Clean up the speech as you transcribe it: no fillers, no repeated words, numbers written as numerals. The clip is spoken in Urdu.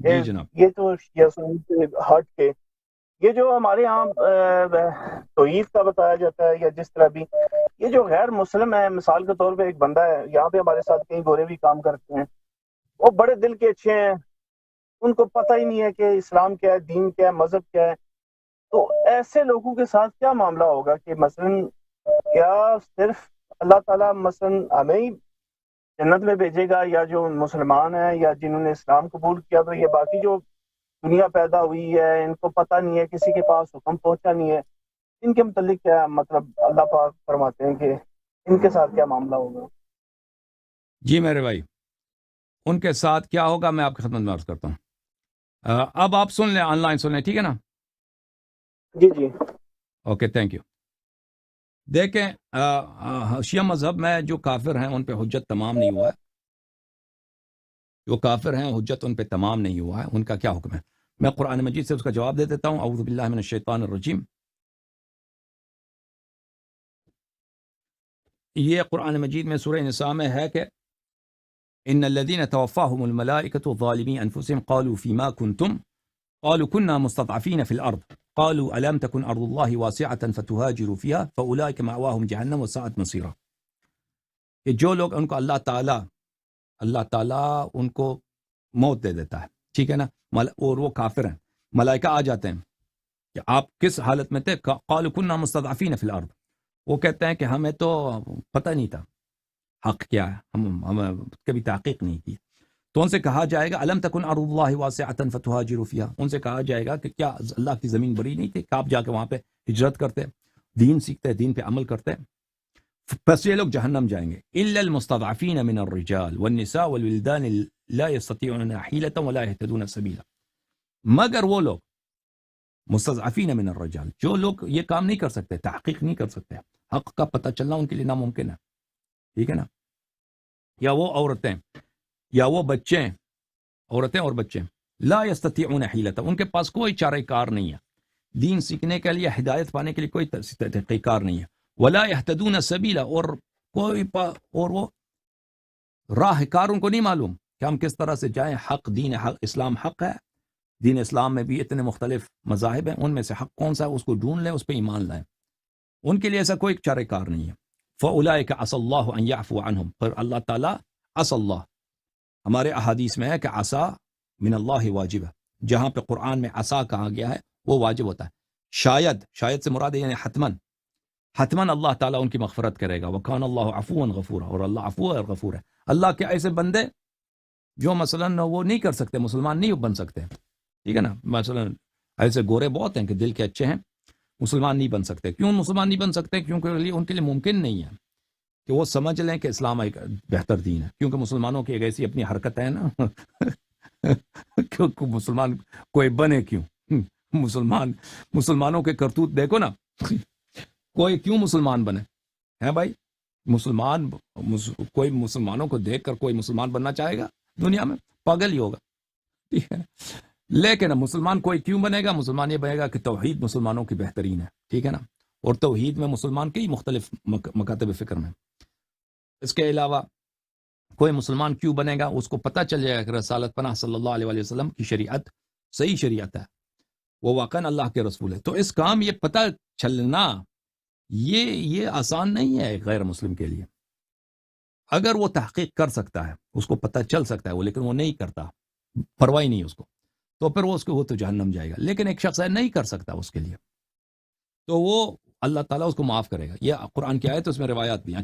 جی جناب. یہ تو شیعہ سنی سے ہٹ کے یہ جو ہمارے یہاں توحید کا بتایا جاتا ہے یا جس طرح بھی یہ جو غیر مسلم ہے، مثال کے طور پہ ایک بندہ ہے یہاں پہ ہمارے ساتھ، کئی گورے بھی کام کرتے ہیں، وہ بڑے دل کے اچھے ہیں، ان کو پتہ ہی نہیں ہے کہ اسلام کیا ہے، دین کیا ہے، مذہب کیا ہے. تو ایسے لوگوں کے ساتھ کیا معاملہ ہوگا کہ مثلاً کیا صرف اللہ تعالیٰ مثلاً ہمیں ہی جنت میں بھیجے گا، یا جو مسلمان ہیں یا جنہوں نے اسلام قبول کیا، تو یہ باقی جو دنیا پیدا ہوئی ہے ان کو پتہ نہیں ہے، کسی کے پاس حکم پہنچا نہیں ہے، ان کے متعلق کیا مطلب اللہ پاک فرماتے ہیں کہ ان کے ساتھ کیا معاملہ ہوگا؟ جی میرے بھائی، ان کے ساتھ کیا ہوگا میں آپ کی خدمت میں عرض کرتا ہوں. اب آپ سن لیں، آن لائن سن لیں، ٹھیک ہے نا؟ جی جی اوکے، تھینک یو. دیکھیں، شیعہ مذہب میں جو کافر ہیں ان پہ حجت تمام نہیں ہوا ہے. جو کافر ہیں حجت ان پہ تمام نہیں ہوا ہے. ان کا کیا حکم ہے؟ میں قرآن مجید سے اس کا جواب دے دیتا ہوں. اعوذ باللہ من الشیطان الرجیم. یہ قرآن مجید میں سورہ نساء میں ہے کہ ان الذين توفاهم الملائكة ظالمي انفسهم قالوا فيما كنتم قالوا كنا مستضعفين في الارض قالوا الم تكن ارض الله واسعة فتهاجروا فيها فاولئك مأواهم جہنم وساءت مصيرا. کہ جو لوگ ان کو اللہ تعالیٰ ان کو موت دے دیتا ہے، ٹھیک ہے نا، اور وہ کافر ہیں، ملائکہ آ جاتے ہیں کہ آپ کس حالت میں تھے، قالوا كنا مستضعفين في الارض. وہ کہتے ہیں کہ ہمیں تو پتہ نہیں تھا حق کیا ہے، ہم کبھی تحقیق نہیں کی. تو ان سے کہا جائے گا الم تکن ارض اللہ واسعۃ فتہاجروا فیہا. ان سے کہا جائے گا کہ کیا اللہ کی زمین بڑی نہیں تھی کہ آپ جا کے وہاں پہ ہجرت کرتے، دین سیکھتے، دین پہ عمل کرتے. بس یہ لوگ جہنم جائیں گے. الا المستضعفین من الرجال والنساء والولدان لا يستطيعون حیلۃ ولا يهتدون سبیلا. مگر وہ لوگ مستضعفین من الرجال، جو لوگ یہ کام نہیں کر سکتے، تحقیق نہیں کر سکتے، حق کا پتہ چلنا ان کے لیے ناممکن ہے، ٹھیک ہے نا، یا وہ عورتیں یا وہ بچے، عورتیں اور بچے، لا یستطیعون حیلۃ، ان کے پاس کوئی چارہ کار نہیں ہے، دین سیکھنے کے لیے، ہدایت پانے کے لیے کوئی طریقہ کار نہیں ہے. ولا یہتدون سبیلا، اور اور وہ راہ کار ان کو نہیں معلوم کہ ہم کس طرح سے جائیں. حق دین حق اسلام حق ہے. دین اسلام میں بھی اتنے مختلف مذاہب ہیں، ان میں سے حق کون سا ہے اس کو ڈھونڈ لیں، اس پہ ایمان لائیں. ان کے لیے ایسا کوئی چارہ کار نہیں ہے. فاولئک عسى اللہ ان یعفو عنہم، پر اللہ تعالیٰ، عسى اللہ، ہمارے احادیث میں ہے کہ عسى من اللہ واجب ہے. جہاں پہ قرآن میں عسى کہا گیا ہے وہ واجب ہوتا ہے. شاید سے مراد ہے یعنی حتماً اللہ تعالیٰ ان کی مغفرت کرے گا. وکان اللہ عفوا غفورا، اور اللہ عفو اور غفور ہے. اللہ کے ایسے بندے جو مثلاً وہ نہیں کر سکتے، مسلمان نہیں بن سکتے، ٹھیک ہے نا، مثلاً ایسے گورے بہت ہیں کہ دل کے اچھے ہیں، مسلمان نہیں بن سکتے. کیوں مسلمان نہیں بن سکتے؟ کیونکہ ان کے لیے ممکن نہیں ہے کہ وہ سمجھ لیں کہ اسلام ایک بہتر دین ہے. کیونکہ مسلمانوں کی ایک ایسی اپنی حرکت ہے نا کیوں مسلمان کوئی بنے، کیوں مسلمانوں کے کرتوت دیکھو نا کوئی کیوں مسلمان بنے ہے بھائی؟ کوئی مسلمانوں کو دیکھ کر کوئی مسلمان بننا چاہے گا دنیا میں؟ پاگل ہی ہوگا، ٹھیک ہے. لیکن مسلمان کوئی کیوں بنے گا؟ مسلمان یہ بنے گا کہ توحید مسلمانوں کی بہترین ہے، ٹھیک ہے نا، اور توحید میں مسلمان کئی مختلف مکاتب فکر میں. اس کے علاوہ کوئی مسلمان کیوں بنے گا؟ اس کو پتہ چل جائے گا کہ رسالت پناہ صلی اللہ علیہ وسلم کی شریعت صحیح شریعت ہے، وہ واقعاً اللہ کے رسول ہے. تو اس کام یہ پتہ چلنا یہ آسان نہیں ہے ایک غیر مسلم کے لیے. اگر وہ تحقیق کر سکتا ہے، اس کو پتہ چل سکتا ہے وہ، لیکن وہ نہیں کرتا، پرواہ نہیں اس کو، تو پھر وہ تو جہنم جائے گا. لیکن ایک شخص ہے نہیں کر سکتا اس کے لیے، تو وہ اللہ تعالیٰ اس کو معاف کرے گا. یہ قرآن کی آیت ہے، اس میں روایات بھی ہیں.